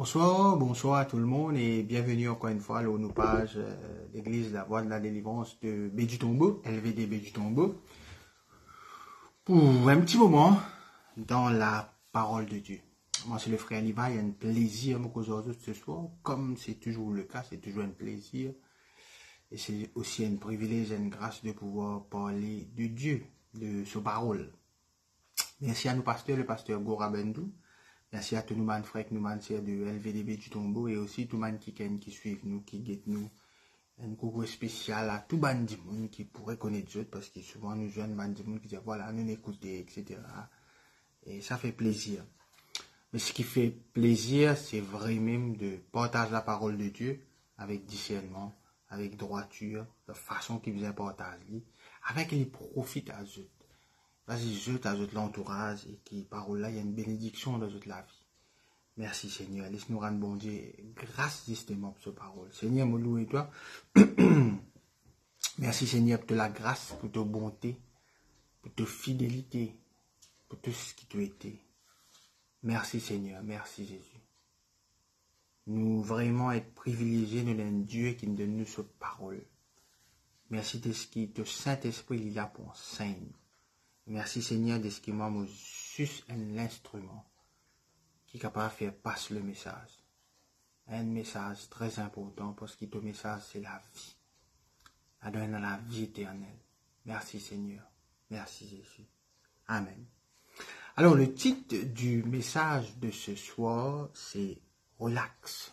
Bonsoir, bonsoir à tout le monde et bienvenue encore une fois à nos pages l'Église La Voix de la Délivrance de Bédu Tombeau, LVDB du Tombeau, pour un petit moment dans la parole de Dieu. Moi, c'est le frère Liva, il y a un plaisir aujourd'hui ce soir, comme c'est toujours le cas, c'est toujours un plaisir. Et c'est aussi un privilège et une grâce de pouvoir parler de Dieu, de sa parole. Merci à nos pasteurs, le pasteur Gora Bendou. Merci à tous nos frères, nous sœurs de LVDB du Tombeau et aussi tous les qui suivent nous, qui guettent nous. Un coucou spécial à tout le monde qui pourrait connaître Dieu parce que souvent nous jeunes gens qui disent voilà, nous écoutons, etc. Et ça fait plaisir. Mais ce qui fait plaisir, c'est vraiment de partager la parole de Dieu avec discernement, avec droiture, de façon qui vous partage, avec les profits à Dieu. Vas-y, je t'ajoute l'entourage et qui, parole là, il y a une bénédiction dans toute la vie. Merci Seigneur. Laisse-nous rendre bon Dieu grâce justement pour cette parole. Seigneur, me loue et toi. Merci Seigneur pour la grâce, pour ta bonté, pour ta fidélité, pour tout ce qui t'a été. Merci Seigneur, merci Jésus. Nous vraiment être privilégiés, nous avons un Dieu qui nous donne cette parole. Merci de ce qui, le Saint-Esprit, il est là pour enseigner. Merci Seigneur de ce qui m'a juste un instrument qui est capable de faire passer le message. Un message très important parce que ton message c'est la vie. La donne la vie éternelle. Merci Seigneur. Merci Jésus. Amen. Alors le titre du message de ce soir c'est relax.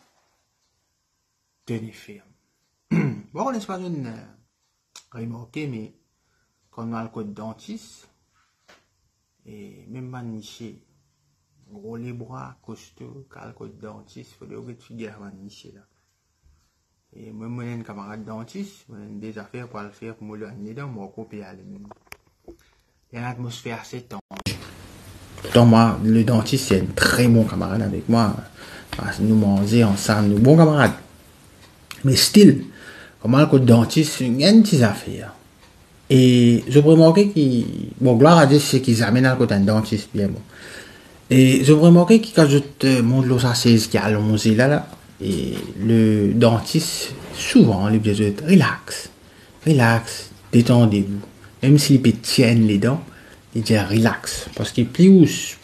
Tenez ferme. Bon, n'est-ce pas une remarquer mais quand on a le code dentiste, et même maniché, gros les bras, costaud, calque dentiste, il faut des figures maniché là. Et moi, j'ai un camarade dentiste, j'ai des affaires pour le faire, pour me le donner dans mon copier à lui-même. Il y a une atmosphère assez tendue. Pourtant, moi, le dentiste, c'est un très bon camarade avec moi. Nous mangeons ensemble, nous bons camarades. Mais still, comme le dentiste, il y a une petite affaire. Et je remarqué qu'ils, bon, gloire à Dieu, c'est qu'ils amènent à côté un dentiste, bien bon. Et je remarqué que quand je te montre l'os 16 qui a allongé là, et le dentiste, souvent, il dit relax, relax, détendez-vous. Même s'il peut tienne les dents, il dit relax. Parce que plus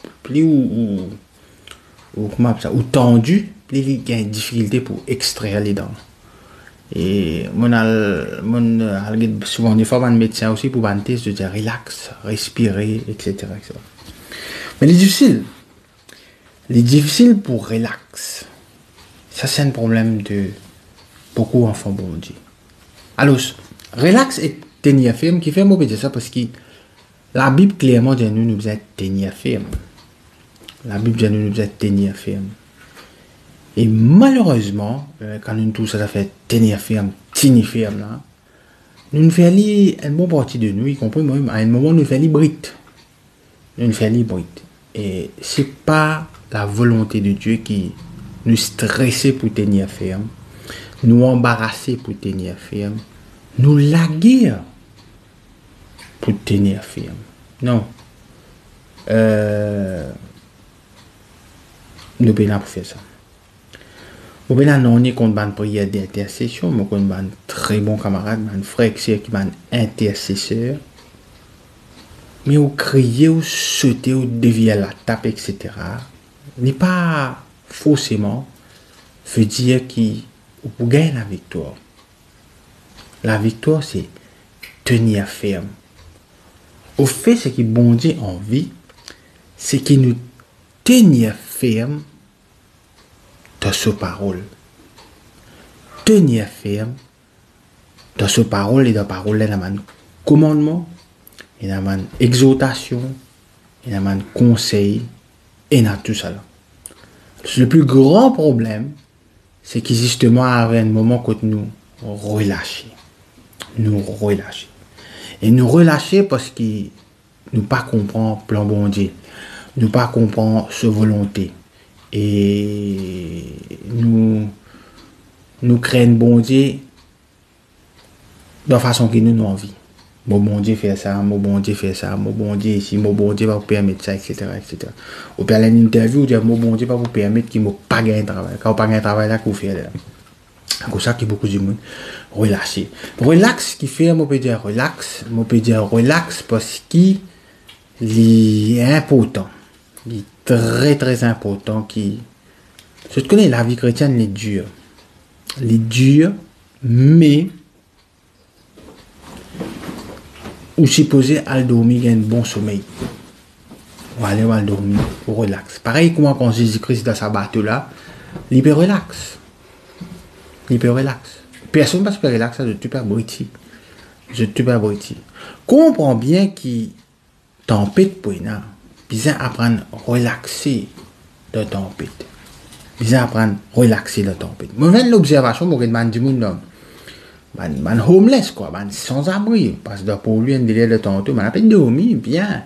comment ça, ou tendu, plus il y a une difficulté pour extraire les dents. Et souvent des fois un médecin aussi pour un test de dire relax, respirer, etc., etc. Mais les difficiles pour relax, ça c'est un problème de beaucoup d'enfants bon Dieu. Alors, relax et tenir ferme, qui fait mauvais dire ça parce que la Bible clairement dit nous êtes tenir ferme. La Bible dit nous êtes tenir ferme. Et malheureusement, quand nous tous ça fait tenir ferme là, nous faisons une bonne partie de nous, y compris moi, à un moment nous faisons brite. Nous faisons brite. Et c'est pas la volonté de Dieu qui nous stresser pour tenir ferme, nous embarrasser pour tenir ferme, nous laguer pour tenir ferme. Non. Nous pouvons pour faire ça. Ou bien non, on est contre une prière d'intercession, mais on est un très bon camarade, un frère qui est un intercesseur. Mais on crie, on saute, on dévie la tape, etc. N'est pas forcément veut dire qu'on gagne la victoire. La victoire, c'est tenir ferme. Au fait, ce qui bon Dieu en vie, c'est qu'il nous tenir ferme dans sa parole. Tenir ferme dans sa parole et dans la parole, il y a un commandement, il y a une exhortation, il y a un conseil, et il y a tout ça là. Le plus grand problème, c'est qu'il justement avait un moment que nous relâcher. Nous relâcher. Et nous relâcher parce que nous pas comprendre plan bon Dieu. Nous pas comprendre sa volonté. Et nous craignons bon Dieu de la façon que nous avons envie. Mon bon Dieu fait ça, mon bon Dieu fait ça, mon bon Dieu ici, mon bon Dieu va vous permettre ça, etc., etc. Ou bien une interview, vous dire, mon bon Dieu va vous permettre qu'il ne pas gagner de travail. Quand vous pas gagner de travail, là, vous faites là. C'est comme ça que beaucoup de monde relâché. Relax, qui fait, on peut dire relax parce qu'il est important. Il est très, très important. Je te connais, la vie chrétienne, elle est dure. Elle est dure, mais ou supposé à dormir, il y a un bon sommeil. Ou aller à dormir, ou relax. Pareil comme quand Jésus-Christ dans sa bateau là, il peut relax. Il peut relax. Personne ne peut relax, je suis pas abruti. Je suis pas abruti. Comprends bien qu'il tempête pour une bien apprendre à relaxer de tempête. Bien apprendre à relaxer de tempête. Moi, je l'observation, je me dis, man homeless, quoi, man sans-abri. Parce que pour lui, un délai de temps, man a pas dormi, bien.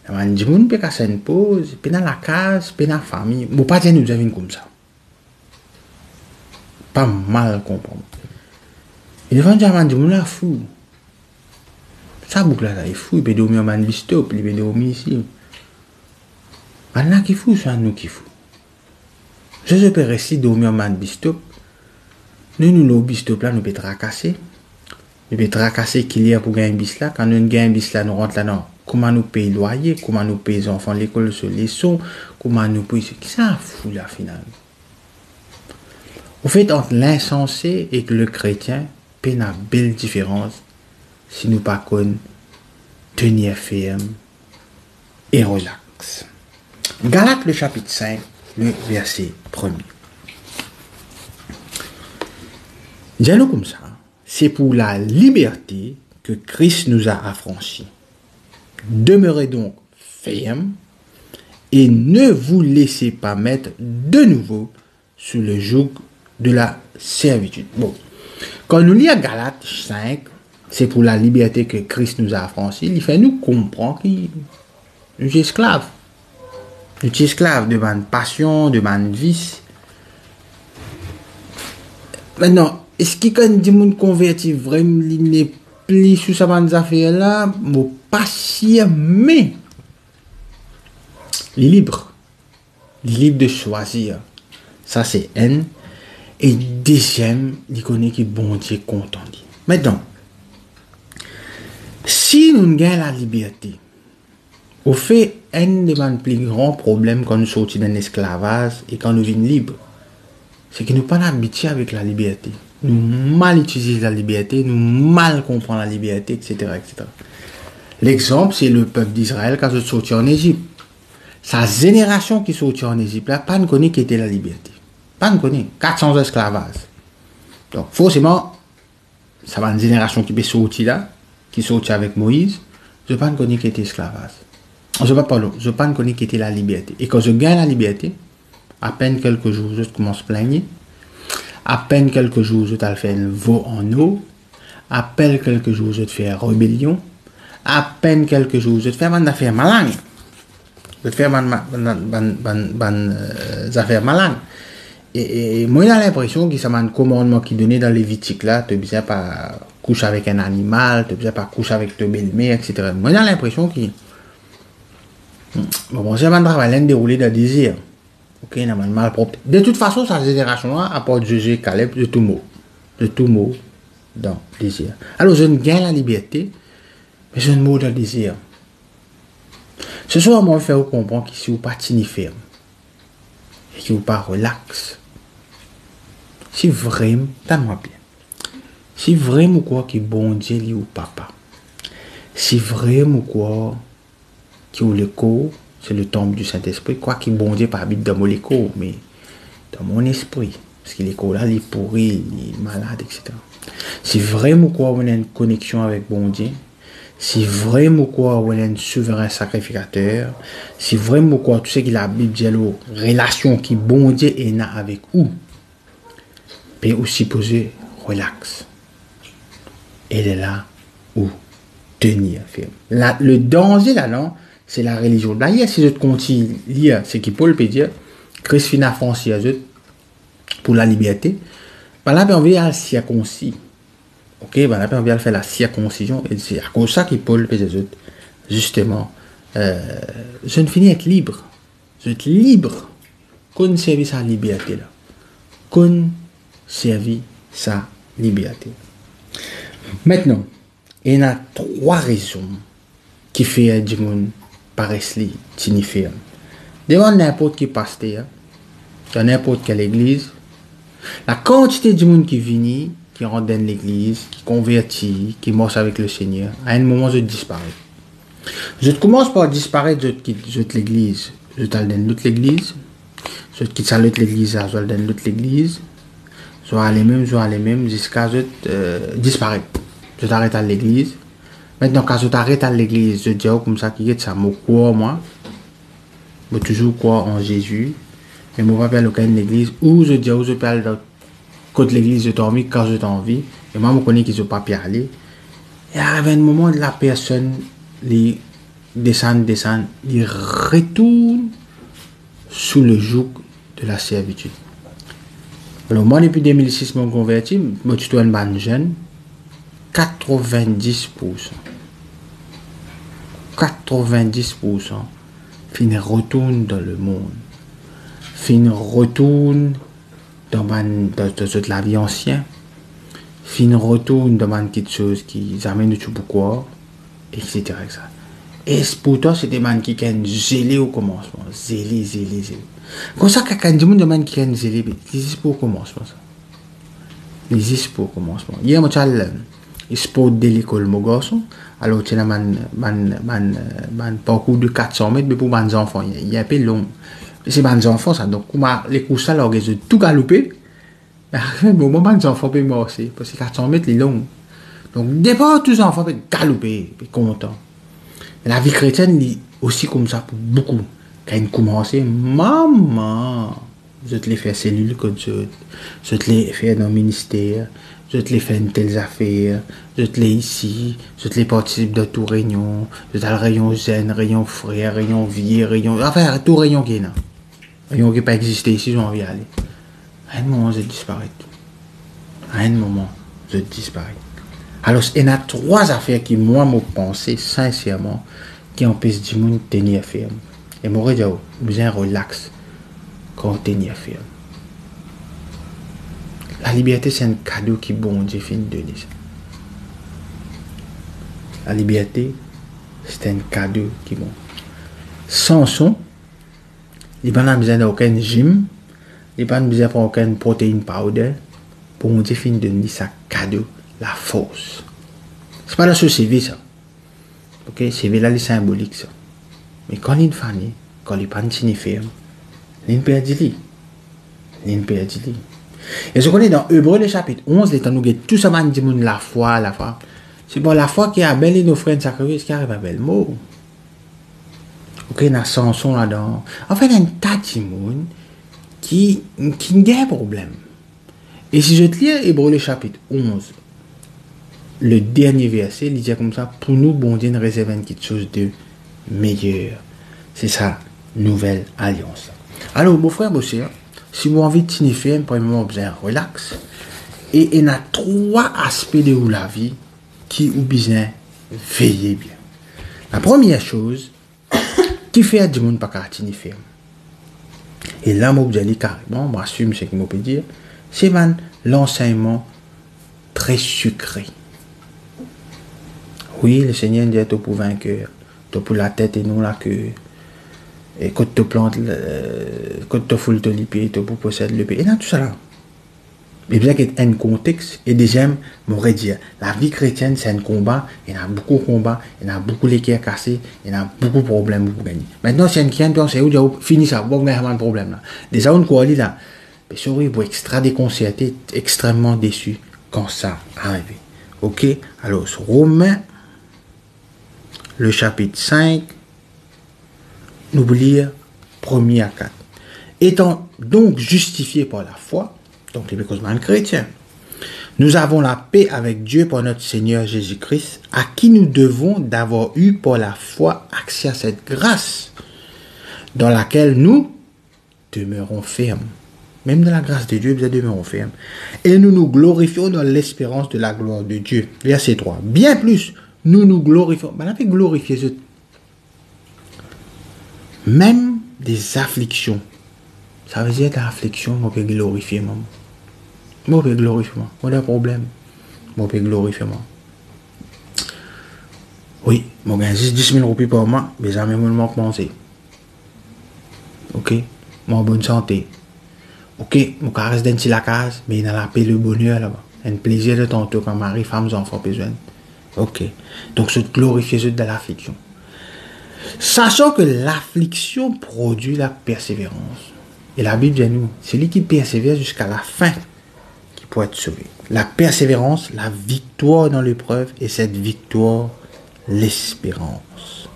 Man dit, man peut casser une pause, puis dans la case, puis dans la famille. Bon, pas dire nous avons comme ça. Pas mal comprendre. Et devant dire, man dit, man la fou. Ça boucle là, il est fou, il peut dormir en man bistop, il peut dormir ici. Man là qui fou, c'est nous qui fou. Je peux rester dormir en man bistop. Nous, le bistop là, nous peut tracasser. Nous peut tracasser qu'il y a pour gagner un bis là. Quand nous gagnons un bis là, nous rentrons là-dedans. Comment nous payons le loyer, comment nous payons les enfants l'école sur les sons, comment nous payons. Qui ça fout là, finalement? Au fait, entre l'insensé et le chrétien, il y a une belle différence si nous pas qu'on tenir ferme et relax. Galates, le chapitre 5, le verset 1er. Dis-nous comme ça, c'est pour la liberté que Christ nous a affranchis. Demeurez donc fermes et ne vous laissez pas mettre de nouveau sous le joug de la servitude. Bon, quand nous lisons Galates 5, c'est pour la liberté que Christ nous a affranchis, il fait nous comprendre que nous sommes esclaves. Nous sommes esclaves de ma passion, de ma vice. Maintenant, est-ce que quand dit moun converti vraiment il n'est plus sous sa bande affaire là, mon patient mais il est libre de choisir. Ça c'est un. Et deuxième, il connaît que bon Dieu content. Maintenant, si nous gagnons la liberté, au fait, un des plus grands problèmes quand nous sortons d'un esclavage et quand nous vivons libres, c'est que nous ne sommes pas habitués avec la liberté. Nous mal utilisons la liberté, nous mal comprenons la liberté, etc. etc. L'exemple, c'est le peuple d'Israël quand ils sortent en Égypte. Sa génération qui sortit en Égypte, là, pas ne connaît qu'était la liberté. Pas ne connaît. 400 esclavages. Donc, forcément, ça va une génération qui peut sortir là, qui sortit avec Moïse, je ne pas ne connaît qu'était esclavage. Je ne pas ne connaît qu'était la liberté. Et quand je gagne la liberté, à peine quelques jours, je commence à plaigner. À peine quelques jours, je t'ai fait un veau en eau. À peine quelques jours, je te fais rébellion. À peine quelques jours, je te fais une affaire malade. Je te fais une affaire malade. Et moi, j'ai l'impression que ça m'a un commandement qui donnait dans les Lévitique là, tu ne besoin pas coucher avec un animal, tu ne besoin pas coucher avec ta belle-mère, etc. Moi, j'ai l'impression que bon, c'est un travail déroulé de désir. Ok, il y a un mal propre. De toute façon, cette génération-là apporte juger Caleb de tout mot dans le désir. Alors, je ne gagne la liberté, mais je ne mot dans le désir. Ce soir, moi, je vais vous comprendre que si vous pas tini ferme et que vous pas relax, si vraiment, t'as-moi bien, si vraiment quoi que bon Dieu lui ou papa, si vraiment quoi qui ou le corps, c'est le temple du Saint-Esprit, quoi que bon Dieu pas habite dans mon corps, mais dans mon esprit, parce que les corps là, il est pourri, il est malade, etc. Si vraiment quoi on a une connexion avec bon Dieu, si vraiment quoi on a un souverain sacrificateur, si vraiment quoi tout ce que la Bible dit, relation qui bon Dieu est là avec vous, peut aussi poser relax. Elle est là où tenir ferme. Le danger là-dedans, c'est la religion. D'ailleurs, si je te continue à lire ce que Paul peut dire, Christ finit Francis pour la liberté, par là, on veut à circoncis. Ok, ben après on vient faire la circoncision. Et c'est à cause de ça qu'il Paul fait des autres. Justement, je ne finis être libre. Je être libre. Qu'on servi sa liberté là. Qu'on servi sa liberté. Maintenant, il y a 3 raisons qui fait du monde paraissent signifier. Devant n'importe qui pasteur, dans n'importe quelle église, la quantité de monde qui vient, qui rentre dans l'église, qui convertit, qui marche avec le Seigneur, à un moment, je disparais. Je commence par disparaître, je quitte l'église, je t'aille dans l'autre église, je quitte l'autre église, je vais dans l'autre église, je vais aller même, jusqu'à je disparaître. Je t'arrête à l'église. Maintenant, quand je t'arrête à l'église, je dis comme ça, qui est ça, je crois, moi. Je toujours croire en Jésus. Mais je ne vais pas aller à l'église. Ou je dis, où je peux aller côté l'église, je dormis quand je t'en envie. Et moi, je connais qu'ils ne sont pas pu aller. Et arrive un moment où la personne, les descend, il retourne sous le joug de la servitude. Alors, moi, depuis 2006, je me converti, je suis un ban jeune. 90% fin retourne dans le monde, fin retourne dans la vie ancienne, fin retourne dans quelque chose qui amène tout beaucoup, etc. Et pourtant c'est des gens qui sont zélés au commencement, zélés. Comme ça, quand des gens qui sont zélés, ils disent pour au commencement. Hier, moi, j'ai sport de l'école, mon garçon. Alors, tu as un parcours de 400 mètres, mais pour les enfants, il y a un peu long. C'est les enfants, ça. Donc, les courses, là, ils ont tout galopé. Mais au moment où les enfants peuvent marcher, parce que 400 mètres, c'est long. Donc, d'abord, tous les enfants peuvent galoper, peuvent contents. La vie chrétienne, est aussi comme ça pour beaucoup. Quand ils commencent, maman, je te les fais cellule comme ça, je te les fais dans le ministère. Je te les fais une telle affaire, je te les ici, je te les participe de tout réunion, je te le rayon zen, rayon frère, rayon vie, rayon, enfin, tout rayon qui est là. Rayon qui n'a pas existé ici, j'ai envie d'aller. À un moment, je disparais. À un moment, je disparais. Alors, il y a 3 affaires qui, moi, me pensé sincèrement, qui empêchent du monde de tenir ferme. Et moi, je besoin relax quand on tenir ferme. La liberté, c'est un cadeau qui bon Dieu fait donner. La liberté, c'est un cadeau qui bon. Samson, il n'a pas besoin d'aucun gym, il n'a pas besoin d'aucun protéine powder. Pour Dieu fait donner ça cadeau, la force. C'est pas dans ce CV ça. Ok, CV là, c'est symbolique ça. Mais quand il est fanny, quand il n'est pas signifié, il perd du lit. Et je connais dans Hébreux, le chapitre 11, les temps nous tout ça, la foi. C'est pour la foi qui a belle nos frères sacrifices qui arrive à bel mot. Ok, il y a Samson là-dedans. En fait, il y a un tas de monde qui a un problème. Et si je te lis Hébreux, le chapitre 11, le dernier verset, il dit comme ça, pour nous, bon Dieu nous réserve quelque chose de meilleur. C'est ça, nouvelle alliance. Alors, beau frère, beau sœur, si vous avez envie de signifier, premièrement, vous avez relax. Et il y a 3 aspects de la vie qui ont besoin de veiller bien. La première chose, qui fait du monde pas qu'à signifier. Et là, moi, vous allez carrément, je assume ce que je peux dire, c'est l'enseignement très sucré. Oui, le Seigneur dit tout pour vainqueur, tout pour la tête et non la queue. Et quand tu plantes, quand tu foules le pied, tu possèdes le pied. Et là, tout ça là. Mais bien qu'il y ait un contexte, et deuxième, m'aurait dit, la vie chrétienne, c'est un combat, il y en a beaucoup de combats, il y en a beaucoup d'équerres cassés, il y en a beaucoup de problèmes pour gagner. Maintenant, si un chrétien, c'est où, fini ça, bon, il y a un problème là. Déjà, on croit là, mais souris, pour extra déconcerté, extrêmement déçu quand ça arrive. Ok? Alors, Romains, le chapitre 5, nous lire 1er à 4. Étant donc justifiés par la foi, donc les bécausements chrétiens, nous avons la paix avec Dieu par notre Seigneur Jésus-Christ, à qui nous devons d'avoir eu par la foi accès à cette grâce, dans laquelle nous demeurons fermes. Même dans la grâce de Dieu, vous êtes demeurés fermes. Et nous nous glorifions dans l'espérance de la gloire de Dieu. Verset 3. Bien plus, nous nous glorifions. Ben, on peut glorifier même des afflictions. Ça veut dire que l'affliction, on peut glorifier, maman. On peut glorifier, moi. On a un problème. On peut glorifier, moi. Oui, je gagne 10 000 roupies par mois, mais jamais je ne manque penser. Ok, moi en bonne santé. Ok, mon caresse d'un petit la case, mais il a la paix, le bonheur là-bas. Un plaisir de tantôt quand mari, femmes, enfants, besoin. Ok, donc je glorifie de l'affliction. Sachant que l'affliction produit la persévérance. Et la Bible dit nous, celui qui persévère jusqu'à la fin, qui peut être sauvé. La persévérance, la victoire dans l'épreuve, et cette victoire, l'espérance.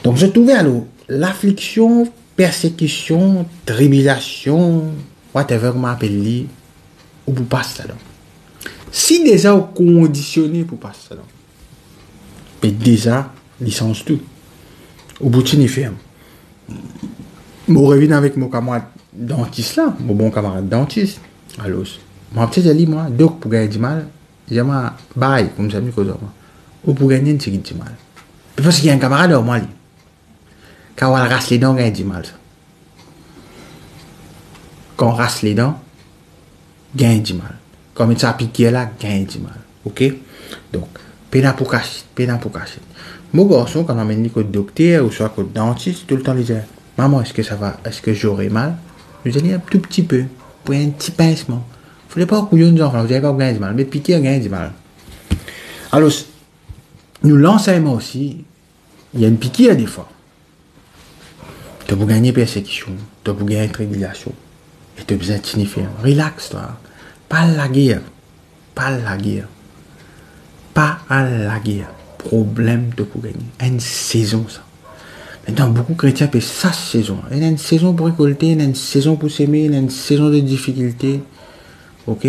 Donc je trouvais alors l'affliction, persécution, tribulation, whatever comment appelle, ou vous passez là. Si déjà vous conditionné pour passer là, mais déjà licence tout. Au bout de une ferme. Je reviens avec mon camarade dentiste là, mon bon camarade dentiste. Alors, mon petit ami, moi, donc pour gagner du mal, j'ai ma bail, comme ça, ou pour gagner un petit du mal. Parce qu'il y a un camarade au moi, quand on rase les dents, on gagne du mal. Quand on rase les dents, on gagne du mal. Quand on piqué là, on gagne du mal. Ok? Donc, peine pour cacher, peine pour cacher. Mon garçon, quand on amène au docteur ou soit au dentiste, tout le temps, il dit, maman, est-ce que ça va? Est-ce que j'aurai mal? Je lui dis un tout petit peu, pour un petit pincement. Il ne faut pas couiller nos enfants, vous n'avez pas gagné du mal, mais piquer, gagne du mal. Alors, nous l'enseignement aussi, il y a une piqûre des fois. Tu as pour gagner persécution, tu as pour gagner tribulation, et tu as besoin de signifier. Relax, toi. Pas à la guerre. Pas à la guerre. Pas à la guerre. Problème de pour gagner. Une saison, ça. Maintenant, beaucoup de chrétiens peuvent ça saison. Il y a une saison pour récolter, il y a une saison pour s'aimer, il y a une saison de difficulté. Ok?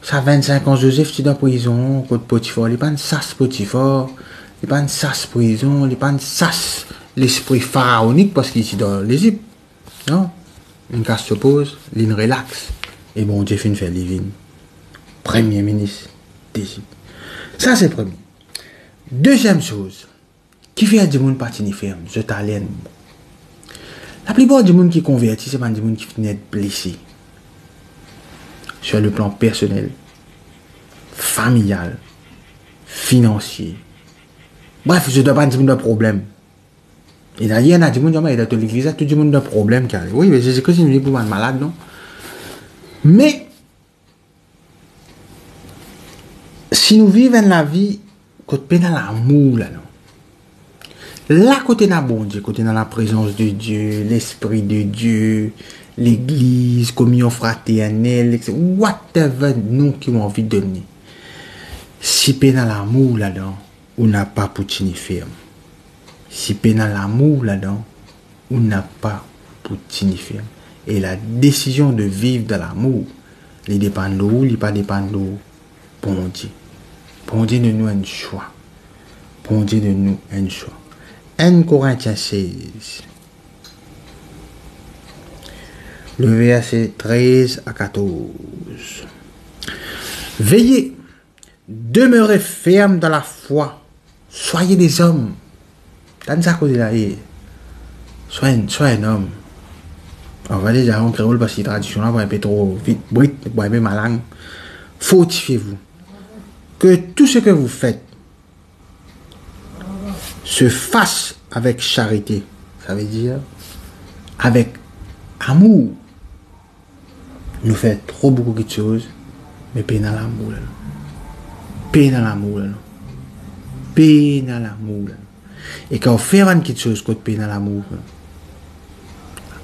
Ça 25 ans, Joseph, tu es dans prison, côté Potiphar. Il n'est pas une sas Potiphar. Il n'est pas une sas prison. Il n'est pas une sas l'esprit pharaonique parce qu'il est dans l'Égypte. Non? Une casse se pose, l'île relaxe. Et bon, Dieu fait faire living. Premier ministre d'Égypte. Ça, c'est le premier. Deuxième chose, qui fait du monde parti ni ferme, je t'alène. La plupart du monde qui convertit, c'est pas du monde qui finit d'être blessé. Sur le plan personnel, familial, financier. Bref, je ne dois pas dire de problème. Et là, il y en a du monde, il y a de l'église, tout le monde de problème. Oui, mais c'est que si nous sommes pour un malade, non? Mais, si nous vivons la vie, côté dans l'amour, là, non? Là, côté dans bon Dieu, côté dans la présence de Dieu, l'Esprit de Dieu, l'Église, communion fraternelle, etc. Whatever nous qui avons envie de donner. Si pe dans l'amour là-dedans, on n'a pas pour tenir ferme. Si pe dans l'amour là-dedans, on n'a pas pour tenir ferme. Et la décision de vivre dans l'amour, il dépend de nous, il pas dépend de nous. Bon Dieu. Bon Dieu de nous un choix. Bon Dieu de nous un choix. 1 Corinthiens 16. Le verset 13 à 14. Veillez, demeurez ferme dans la foi. Soyez des hommes. Dans ça cause là, sois un homme. On va déjà en créole parce que la tradition là va un peu trop vite, brut, va un peu ma langue. Fortifiez-vous. Que tout ce que vous faites se fasse avec charité. Ça veut dire avec amour. Nous faisons trop beaucoup de choses, mais paix dans l'amour. Paix dans l'amour. Paix dans l'amour. Et quand on fait quelque chose contre paix dans l'amour,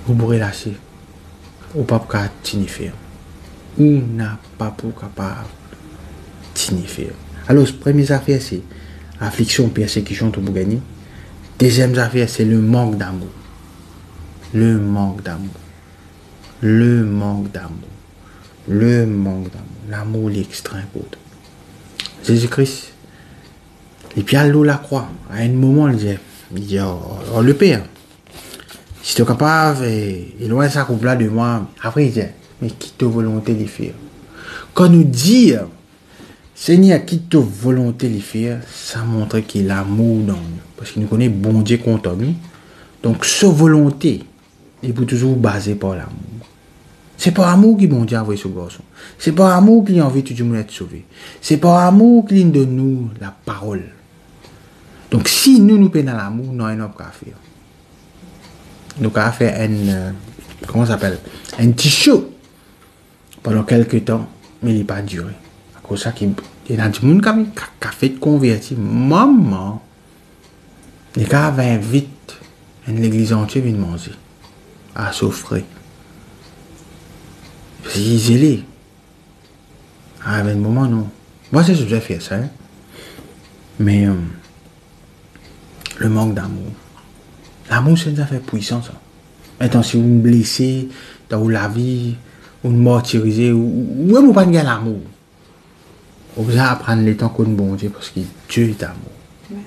vous pourrez lâcher. Ou pas pour signifier. Ou n'a pas pour capable signifier. Alors, la première affaire, c'est affliction, persécution, tout pour gagner. Deuxième affaire, c'est le manque d'amour. Le manque d'amour. Le manque d'amour. Le manque d'amour. L'amour est extrêmement important. Jésus-Christ, et puis à l'eau la croix, à un moment, il dit oh, le Père, Si tu es capable, loin ça couple là de moi, après il dit, mais quitte ta volonté de faire. Quand nous dire, Seigneur, quitte ta volonté de faire, ça montre qu'il y a l'amour dans nous. Parce qu'il nous connaît bon Dieu contre nous. Donc, sa volonté, il peut toujours baser par l'amour. C'est par amour que bon Dieu a envoyé ce garçon. C'est par amour qu'il a envie tout le monde être sauvé. C'est par amour qu'il donne nous la parole. Donc, si nous prenons l'amour, nous n'avons pas à faire. Nous avons fait comment ça s'appelle? Un t-shirt pendant quelques temps, mais il n'a pas duré. À cause de ça, il y a des gens qui ont fait convertir. Maman, les gars avaient vite l'église entière vient manger, à s'offrir. Parce qu'ils sont zélés. À un moment, non. Moi, c'est ce que j'ai fait, ça. Hein? Mais le manque d'amour. L'amour, c'est une affaire puissante, ça. Maintenant, si vous me blessez, dans la vie, ou me martyrisez, ou même pas de l'amour, vous allez apprendre les temps qu'on est bon Dieu, parce que Dieu est amour.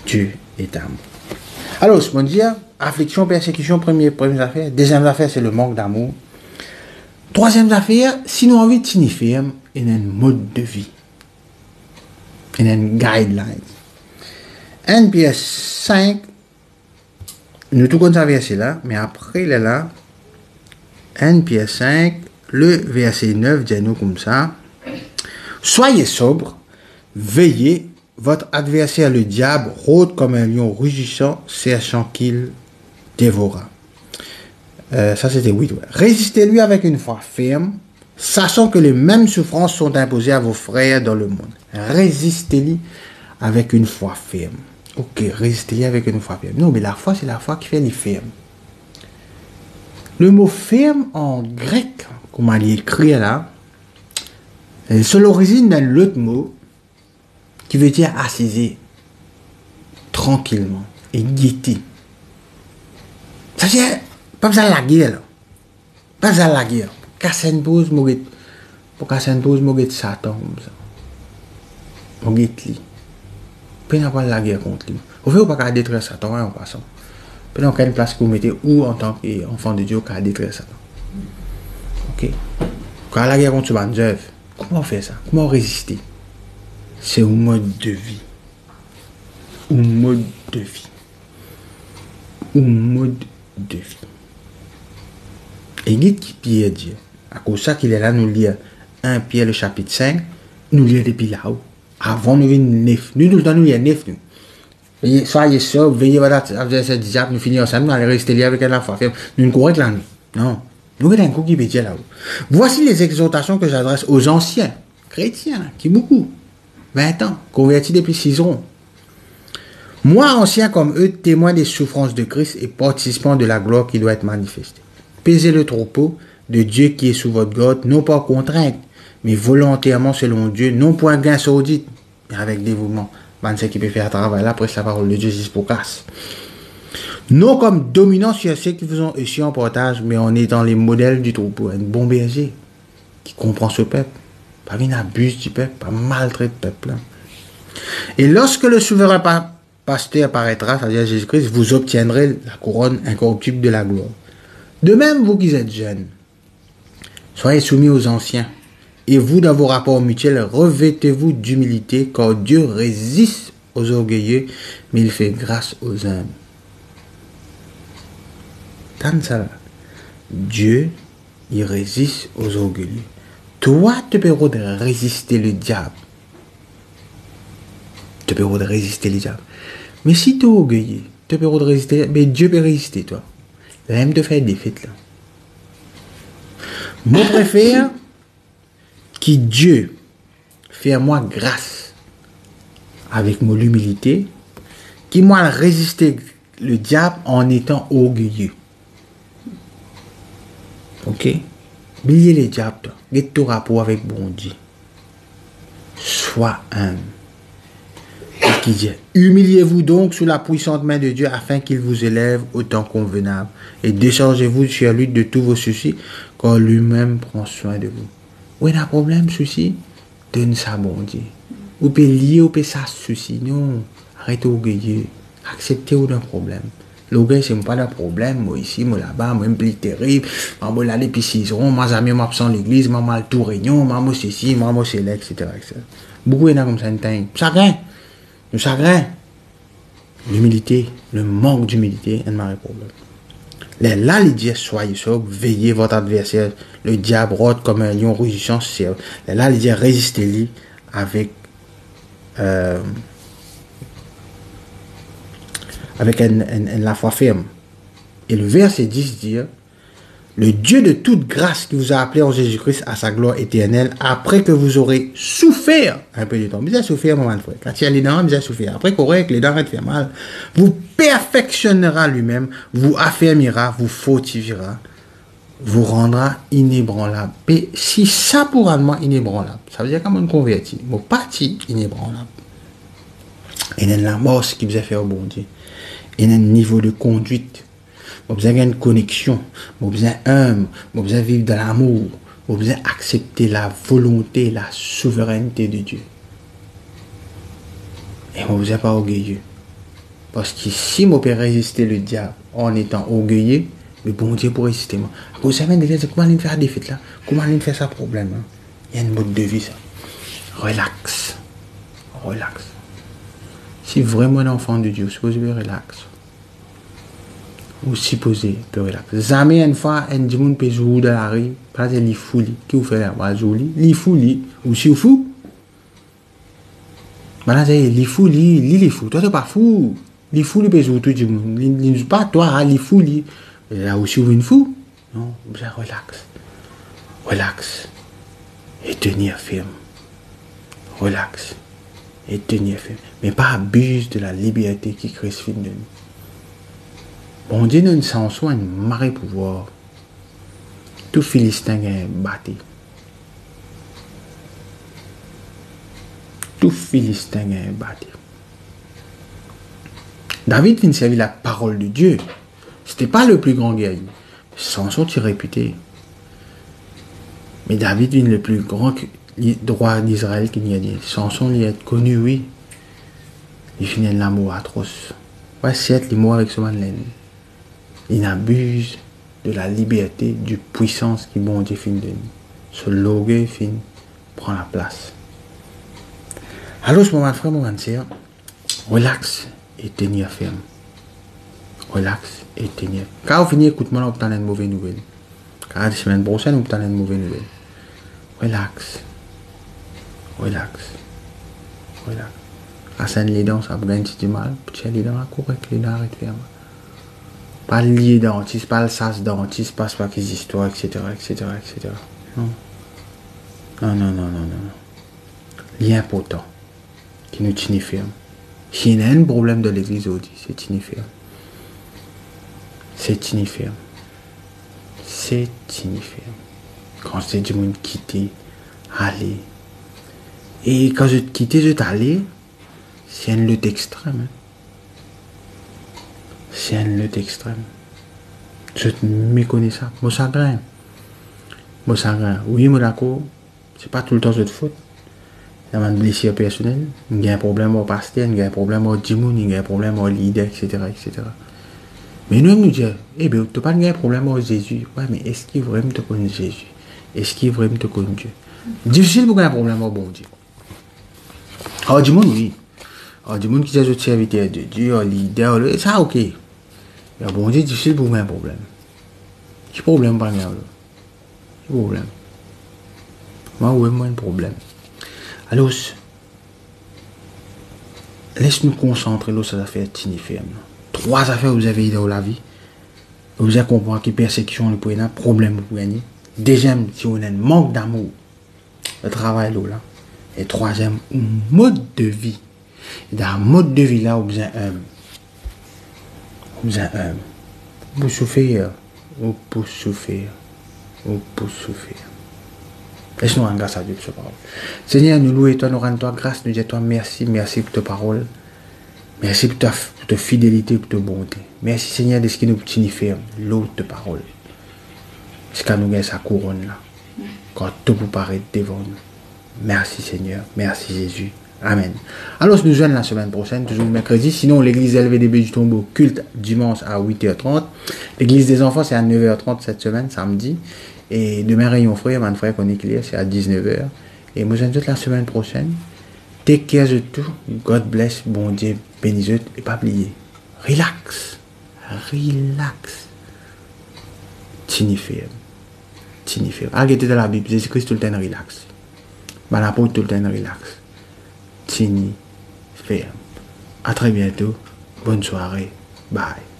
Dieu est amour. Alors, ce qu'on dit, affliction, persécution, première affaire. Deuxième affaire, c'est le manque d'amour. Troisième affaire, si nous avons envie de signifier, il y a un mode de vie. Il y a une guideline. 1 Pierre 5, nous tout comme ça verset là, mais après il est là. 1 Pierre 5, le verset 9 dit nous comme ça. Soyez sobres, veillez, votre adversaire le diable rôde comme un lion rugissant, cherchant qu'il dévora. Ça c'était 8. Ouais. Résistez-lui avec une foi ferme, sachant que les mêmes souffrances sont imposées à vos frères dans le monde. Résistez-lui avec une foi ferme. Ok, résistez-lui avec une foi ferme. Non, mais la foi, c'est la foi qui fait les fermes. Le mot ferme en grec, comme on écrit là, c'est l'origine d'un autre mot qui veut dire assiser tranquillement et gaieté. Ça veut dire, pas besoin de la guerre là. Pas besoin de la guerre. Casser une pause, pour casser une pause, je Satan comme ça. Je lui. Puis on n'a pas la guerre contre lui. Vous ne pouvez pas détruire Satan en passant. Puis on a une place que vous mettez où en tant qu'enfant de Dieu qu'à détruire Satan. Ok. Quand la guerre contre ce bandeau, comment on fait ça? Comment résister? C'est un mode de vie. Un mode de vie. Un mode de vie. Et il qui Pierre dit, à cause de ça qu'il est là, nous lire 1 Pierre le chapitre 5, nous lire depuis là-haut. Avant nous venir 9. Nous tout le temps nous lire 9. Soyez sobres, veillez votre ce diable, nous finissons ensemble, nous allons rester liés avec la foi. Nous ne courons que la nuit. Non. Nous avons un coup qui peut dire là-haut. Voici les exhortations que j'adresse aux anciens chrétiens, qui beaucoup, 20 ans, convertis depuis 6 ans. Moi, ancien comme eux, témoin des souffrances de Christ et participant de la gloire qui doit être manifestée. Pesez le troupeau de Dieu qui est sous votre garde, non pas contrainte, mais volontairement selon Dieu, non point gain saudite, mais avec dévouement. C'est qui peut faire un travail là, prêche la parole de Dieu, c'est pour casse. Non comme dominant sur ceux qui vous ont aussi en partage, mais en étant les modèles du troupeau, un bon berger qui comprend ce peuple, pas une abuse du peuple, pas maltraite le peuple. Et lorsque le souverain pasteur apparaîtra, c'est-à-dire Jésus-Christ, vous obtiendrez la couronne incorruptible de la gloire. De même, vous qui êtes jeunes, soyez soumis aux anciens. Et vous, dans vos rapports mutuels, revêtez-vous d'humilité, car Dieu résiste aux orgueilleux, mais il fait grâce aux humbles. Tant ça là. Dieu, il résiste aux orgueilleux. Toi, tu peux résister le diable. Tu peux résister le diable. Mais si tu es orgueilleux, tu peux résister, mais Dieu peut résister, toi. Il aime te faire des fêtes là. Moi, préfère que Dieu fait à moi grâce avec mon humilité, qui moi résister le diable en étant orgueilleux. Ok? Oubliez les diables, toi. Get ton rapport avec bon Dieu. Sois humble. Qui dit, humiliez-vous donc sous la puissante main de Dieu afin qu'il vous élève au temps convenable et déchargez-vous sur lui de tous vos soucis car lui-même prend soin de vous. Où est le problème, souci? Donne ça bon Dieu. Ou peut lier ou peut ça souci. Non, arrêtez orgueilleux. Acceptez ou d'un problème. L'orgueil, c'est pas de problème. Moi ici, moi là-bas, moi, plus terrible. Moi, là, les pisciserons, moi, amis, moi, absent l'église, moi, mal tout réunion, moi, ceci, moi, c'est là, etc., etc. Beaucoup de gens comme ça, une temps. Chagrin. Le chagrin. L'humilité, le manque d'humilité, est un mauvais problème. Là, il dit, soyez sobre, veillez votre adversaire. Le diable rôde comme un lion rugissant. Là, il dit, résistez-lui avec la foi ferme. Et le verset 10 dit, le Dieu de toute grâce qui vous a appelé en Jésus-Christ à sa gloire éternelle, après que vous aurez souffert un peu de temps. Vous avez souffert, mon frère. Quand il y a les dents, vous avez souffert. Après correct, les dents arrêtent de faire mal. Vous perfectionnera lui-même, vous affermira, vous fortifiera, vous rendra inébranlable. Et si ça pour moi inébranlable, ça veut dire comme on convertit. Mon parti inébranlable. Et dans la mort, ce qui vous a fait au bon Dieu. Et dans un niveau de conduite. Vous avez une connexion, vous avez humble, vous avez vivre dans l'amour, vous avez accepter la volonté, la souveraineté de Dieu. Et vous n'êtes pas orgueilleux. Parce que si vous pouvez résister le diable en étant orgueilleux, le bon Dieu pour résister moi. Vous savez, comment il fait la défaite là? Comment il fait ça problème? Hein? Il y a une mode de vie ça. Relax. Relax. Si vraiment un enfant de Dieu, supposez vous relax. Ou supposé de relax. Jamais une fois, un dimanche peut jouer dans la rue, parce que il fou, qui vous fait là, il fou, ou si vous fou. Maintenant, il fou, il fou. Toi, tu n'es pas fou. Il fou, il peut jouer tout le monde. Il n'est pas toi, il fou, là aussi, vous êtes fou. Non, vous êtes relax. Relax. Et tenir ferme. Relax. Et tenir ferme. Mais pas abuse de la liberté qui Christ fait de nous. Bon Dieu nous sans soi un marée pouvoir. Tout Philistin est battu. Tout Philistin est battu. David vient servir la parole de Dieu. C'était pas le plus grand guerrier. Samson est réputé. Mais David vient le plus grand droit d'Israël qui n'y a dit. Samson il est connu, oui. Il finit un amour atroce. Ouais, c'est les mots avec ce man-là. Il abuse de la liberté, du puissance qui bon Dieu fin de nous. Ce l'orgueil fin prend la place. Alors, mon frère, mon sœur, relax et tenir ferme. Relax et tenir. Quand vous finissez, écoute-moi, vous obtenez une mauvaise nouvelle. Quand la semaine prochaine, vous obtenez une mauvaise nouvelle. Relax. Relax. Relax. Quand les dents, ça vous gagne du mal. Puis les dents, correct, les dents arrêtent ferme. Pas le lié dentiste, pas le sas dentiste, pas les histoires, etc., etc., etc. Non. Non, non, non, non, non. L'important, qui nous tient ferme. S'il y a un problème de l'église aujourd'hui, c'est tient ferme. C'est tient ferme. C'est tient ferme. Quand c'est du monde quitter, aller. Et quand je quitte, je t'allais, c'est une lutte extrême. Hein. C'est une lutte extrême. Je méconnais ça. Mon chagrin. Mon chagrin. Oui, mon d'accord. C'est pas tout le temps de faute. Il y a une blessure personnelle. Il y a un problème au pasteur, il y a un problème au djimoun, il y a un problème au leader, etc., etc. Mais nous disons, eh bien, tu n'as pas un problème au Jésus. Ouais, mais est-ce qu'il vraiment te connaît Jésus? Est-ce qu'il vraiment te connaît Dieu? Difficile pour un problème au bon Dieu. Au djimoun, oui. Au djimoun qui est le serviteur de Dieu, au leader, ça, ok. Mais bon Dieu, difficile pour un problème. Quel problème pas là? Quel problème? Moi, un problème. Alors, laisse-nous concentrer sur les affaires fermes. 3 affaires que vous avez dans la vie. Vous avez compris que persécution est pour un problème pour gagner. Deuxième, si on a un manque d'amour, le travail là. Et troisième, un mode de vie. Et dans un mode de vie là, vous avez un. Vous avez un. Vous souffrir. Vous pouvez souffrir. Vous pouvez souffrir. Laisse-nous rendre grâce à Dieu pour cette parole. Seigneur, nous louons toi, nous rendons toi grâce, nous disons toi merci, merci pour ta parole. Merci pour ta fidélité, pour ta bonté. Merci Seigneur de ce qui nous tient ferme, l'autre parole. Ce qu'on nous gagne sa couronne là. Quand tout vous paraît devant nous. Merci Seigneur, merci Jésus. Amen. Alors, nous joignons la semaine prochaine, toujours le mercredi. Sinon, l'église LVDB du Tombeau, culte dimanche à 8h30. L'église des enfants, c'est à 9h30 cette semaine, samedi. Et demain, réunion frère, mon frère qu'on éclaire, c'est à 19h. Et moi, je toute la semaine prochaine. Take care de tout. God bless. Bon Dieu, bénis. Et pas oublier. Relax. Relax. Tini ferme. Tini ferme. Arrêtez de la Bible. Jésus-Christ tout le temps relax. Ben, l'apôtre tout le temps relax. Tini ferme. À très bientôt. Bonne soirée. Bye.